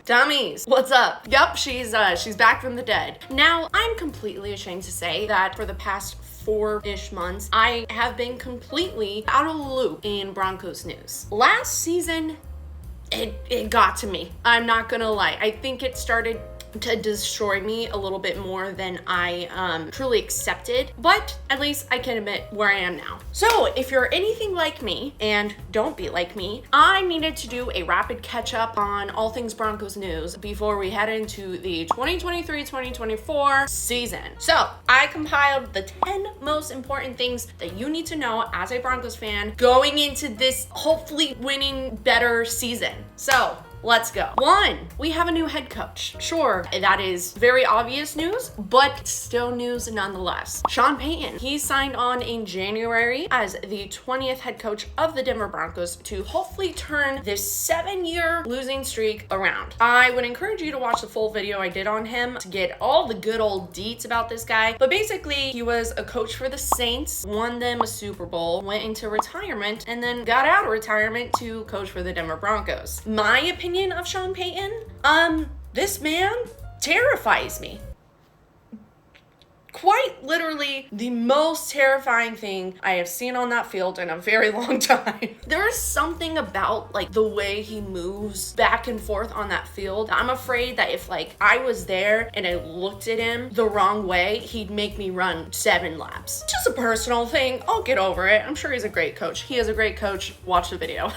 Dummies, what's up? Yup, she's back from the dead. Now, I'm completely ashamed to say that for the past 4-ish months, I have been completely out of the loop in Broncos news. Last season, it got to me. I'm not gonna lie. I think it started to destroy me a little bit more than I truly accepted, but at least I can admit where I am now. So if you're anything like me, and don't be like me, I needed to do a rapid catch up on all things Broncos news before we head into the 2023-2024 season. So I compiled the 10 most important things that you need to know as a Broncos fan going into this hopefully winning better season. So let's go. 1, we have a new head coach. Sure, that is very obvious news, but still news nonetheless. Sean Payton, he signed on in January as the 20th head coach of the Denver Broncos to hopefully turn this 7-year losing streak around. I would encourage you to watch the full video I did on him to get all the good old deets about this guy. But basically, he was a coach for the Saints, won them a Super Bowl, went into retirement, and then got out of retirement to coach for the Denver Broncos. My opinion of Sean Payton, this man terrifies me. Quite literally the most terrifying thing I have seen on that field in a very long time. There is something about like the way he moves back and forth on that field. I'm afraid that if like I was there and I looked at him the wrong way, he'd make me run 7 laps. Just a personal thing. I'll get over it. I'm sure he's a great coach. He is a great coach. Watch the video.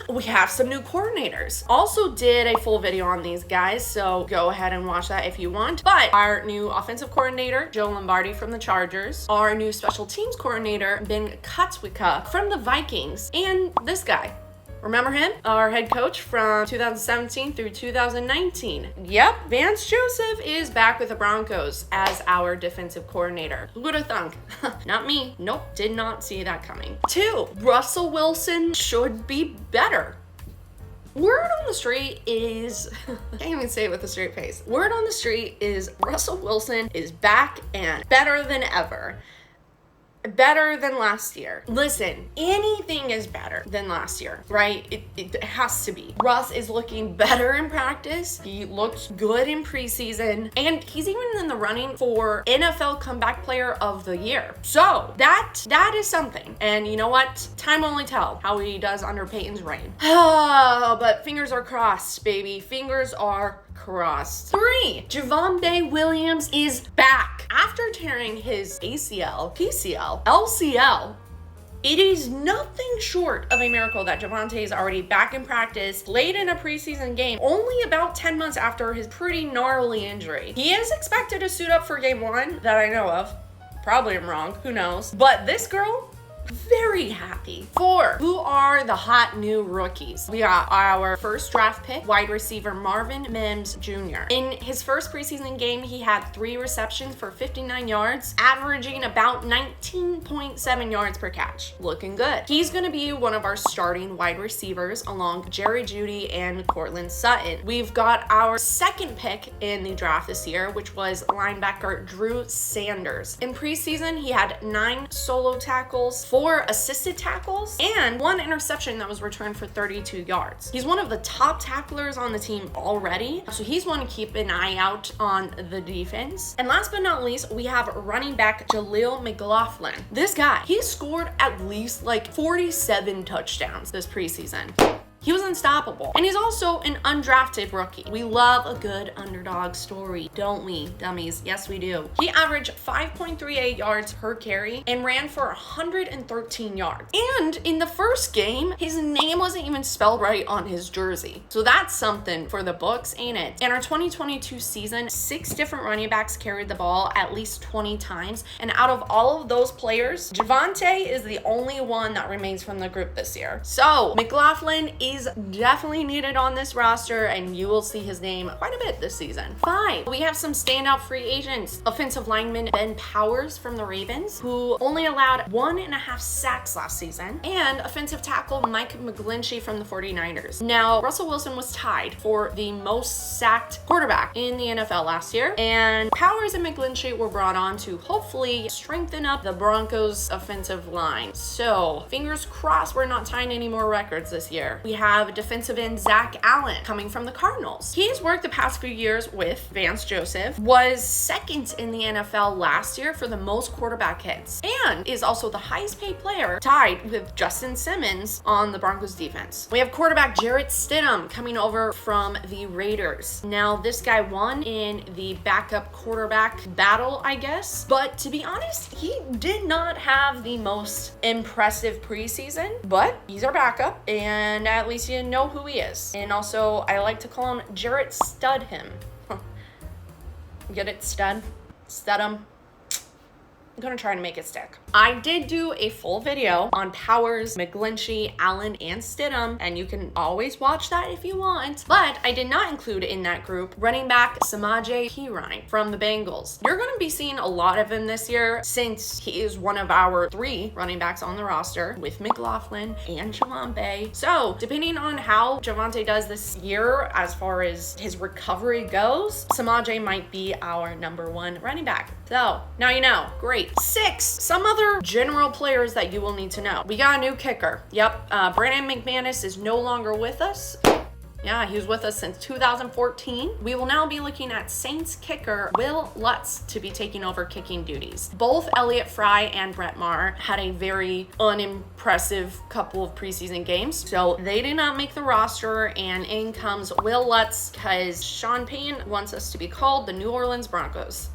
We have some new coordinators. Also did a full video on these guys, so go ahead and watch that if you want. But our new offensive coordinator, Joe Lombardi from the Chargers, our new special teams coordinator, Ben Kutzwicka from the Vikings, and this guy. Remember him? Our head coach from 2017 through 2019. Yep, Vance Joseph is back with the Broncos as our defensive coordinator. Who would have thunk? Not me. Nope, did not see that coming. 2, Russell Wilson should be better. Word on the street is, I can't even say it with a straight face. Word on the street is Russell Wilson is back and better than ever. Better than last year. Listen, anything is better than last year, right? It has to be. Russ is looking better in practice. He looked good in preseason, and he's even in the running for NFL Comeback Player of the Year. So that is something. And you know what? Time will only tell how he does under Peyton's reign. But fingers are crossed, baby. Fingers are crossed. 3, Javonbae Williams is back. After tearing his ACL, PCL, LCL, it is nothing short of a miracle that Javonte is already back in practice, played in a preseason game, only about 10 months after his pretty gnarly injury. He is expected to suit up for game 1 that I know of. Probably I'm wrong, who knows? But this girl, very happy. 4, who are the hot new rookies? We got our first draft pick, wide receiver Marvin Mims Jr. In his first preseason game, he had 3 receptions for 59 yards, averaging about 19.7 yards per catch. Looking good. He's gonna be one of our starting wide receivers along Jerry Jeudy and Cortland Sutton. We've got our second pick in the draft this year, which was linebacker Drew Sanders. In preseason, he had 9 solo tackles, 4 assisted tackles, and 1 interception that was returned for 32 yards. He's one of the top tacklers on the team already, so he's one to keep an eye out on the defense. And last but not least, we have running back Jaleel McLaughlin. This guy, he scored at least like 47 touchdowns this preseason. He was unstoppable. And he's also an undrafted rookie. We love a good underdog story, don't we, dummies? Yes, we do. He averaged 5.38 yards per carry and ran for 113 yards. And in the first game, his name wasn't even spelled right on his jersey. So that's something for the books, ain't it? In our 2022 season, 6 different running backs carried the ball at least 20 times. And out of all of those players, Javonte is the only one that remains from the group this year. So McLaughlin is definitely needed on this roster, and you will see his name quite a bit this season. 5, we have some standout free agents. Offensive lineman Ben Powers from the Ravens, who only allowed 1.5 sacks last season, and offensive tackle Mike McGlinchey from the 49ers. Now, Russell Wilson was tied for the most sacked quarterback in the NFL last year, and Powers and McGlinchey were brought on to hopefully strengthen up the Broncos offensive line. So, fingers crossed we're not tying any more records this year. We have defensive end Zach Allen coming from the Cardinals. He's worked the past few years with Vance Joseph, was second in the NFL last year for the most quarterback hits, and is also the highest paid player, tied with Justin Simmons on the Broncos defense. We have quarterback Jarrett Stidham coming over from the Raiders. Now, this guy won in the backup quarterback battle, I guess, but to be honest, he did not have the most impressive preseason, but he's our backup, and at least you know who he is. And also, I like to call him Jarrett Studham. Get it, stud? Studham. I'm gonna try to make it stick. I did do a full video on Powers, McGlinchey, Allen, and Stidham, and you can always watch that if you want, but I did not include in that group running back Samaje Perine from the Bengals. You're gonna be seeing a lot of him this year since he is one of our 3 running backs on the roster with McLaughlin and Javonbae. So depending on how Javonte does this year as far as his recovery goes, Samaje might be our #1 running back. So now you know, great. 6, some other general players that you will need to know. We got a new kicker. Yep, Brandon McManus is no longer with us. Yeah, he was with us since 2014. We will now be looking at Saints kicker Will Lutz to be taking over kicking duties. Both Elliott Fry and Brett Maher had a very unimpressive couple of preseason games, so they did not make the roster, and in comes Will Lutz because Sean Payton wants us to be called the New Orleans Broncos.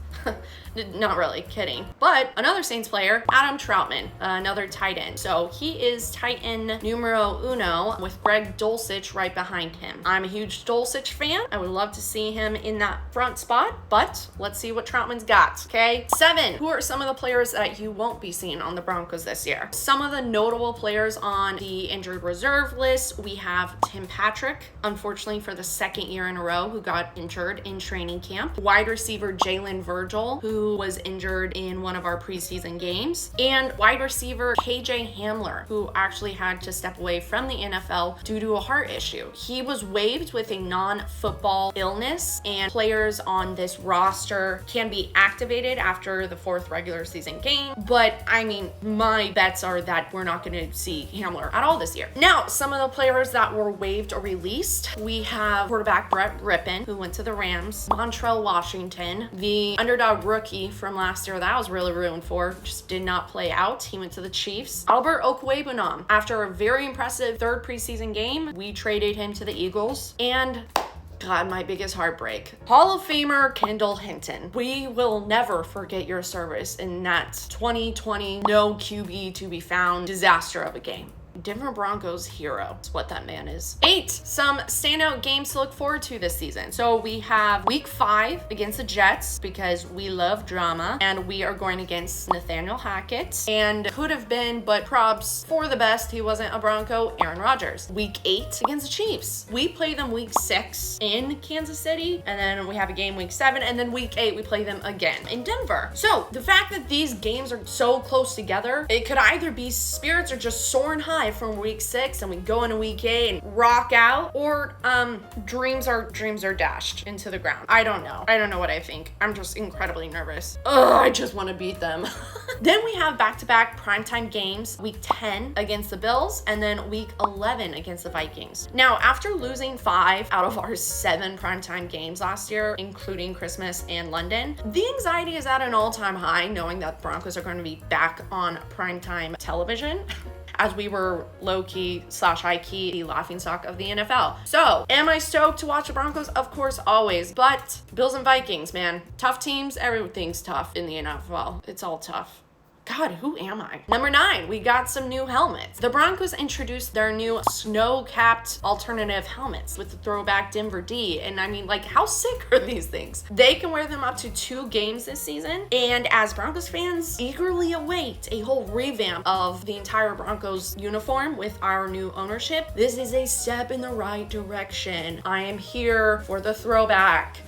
Not really, kidding. But another Saints player, Adam Troutman, another tight end. So he is tight end numero 1 with Greg Dulcich right behind him. I'm a huge Dulcich fan. I would love to see him in that front spot, but let's see what Troutman's got, okay? 7, who are some of the players that you won't be seeing on the Broncos this year? Some of the notable players on the injured reserve list, we have Tim Patrick, unfortunately for the 2nd year in a row, who got injured in training camp. Wide receiver Jalen Virgil, who was injured in one of our preseason games, and wide receiver KJ Hamler, who actually had to step away from the NFL due to a heart issue. He was waived with a non-football illness, and players on this roster can be activated after the 4th regular season game, but I mean, my bets are that we're not going to see Hamler at all this year. Now, some of the players that were waived or released, we have quarterback Brett Rippon, who went to the Rams, Montrell Washington, the underdog rookie from last year that I was really rooting for, just did not play out. He went to the Chiefs. Albert Okwuegbunam, after a very impressive 3rd preseason game, we traded him to the Eagles. And God, my biggest heartbreak, Hall of Famer Kendall Hinton. We will never forget your service in that 2020 no QB to be found disaster of a game. Denver Broncos hero is what that man is. 8, some standout games to look forward to this season. So we have week 5 against the Jets because we love drama, and we are going against Nathaniel Hackett, and could have been, but probs for the best, he wasn't a Bronco, Aaron Rodgers. Week 8 against the Chiefs. We play them week 6 in Kansas City, and then we have a game week 7, and then week 8 we play them again in Denver. So the fact that these games are so close together, it could either be spirits are just soaring high from week 6 and we go into week 8 and rock out, or dreams are dashed into the ground. I don't know what I think. I'm just incredibly nervous. I just want to beat them. Then we have back-to-back primetime games, week 10 against the Bills, and then week 11 against the Vikings. Now, after losing 5 out of our 7 primetime games last year, including Christmas and London, the anxiety is at an all-time high knowing that the Broncos are going to be back on primetime television. As we were low-key / high-key the laughingstock of the NFL. So, am I stoked to watch the Broncos? Of course, always. But Bills and Vikings, man. Tough teams. Everything's tough in the NFL. It's all tough. God, who am I? Number 9, we got some new helmets. The Broncos introduced their new snow-capped alternative helmets with the throwback Denver D. And I mean, like, how sick are these things? They can wear them up to 2 games this season. And as Broncos fans eagerly await a whole revamp of the entire Broncos uniform with our new ownership, this is a step in the right direction. I am here for the throwback.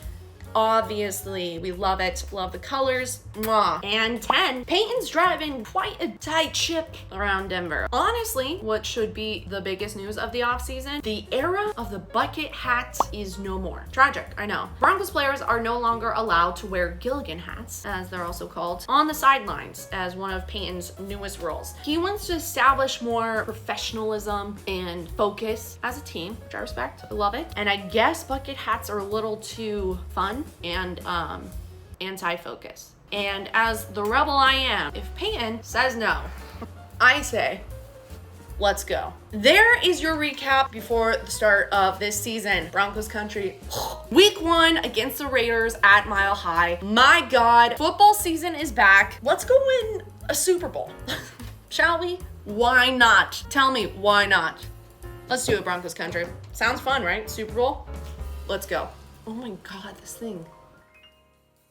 obviously. We love it. Love the colors. Mwah. And 10, Payton's driving quite a tight ship around Denver. Honestly, what should be the biggest news of the offseason, the era of the bucket hat is no more. Tragic, I know. Broncos players are no longer allowed to wear Gilligan hats, as they're also called, on the sidelines as one of Payton's newest roles. He wants to establish more professionalism and focus as a team, which I respect. I love it. And I guess bucket hats are a little too fun and anti-focus. And as the rebel I am, if Payton says no, I say, let's go. There is your recap before the start of this season. Broncos country. Week 1 against the Raiders at Mile High. My God, football season is back. Let's go win a Super Bowl. Shall we? Why not? Tell me, why not? Let's do it, Broncos country. Sounds fun, right? Super Bowl? Let's go. Oh my God, this thing.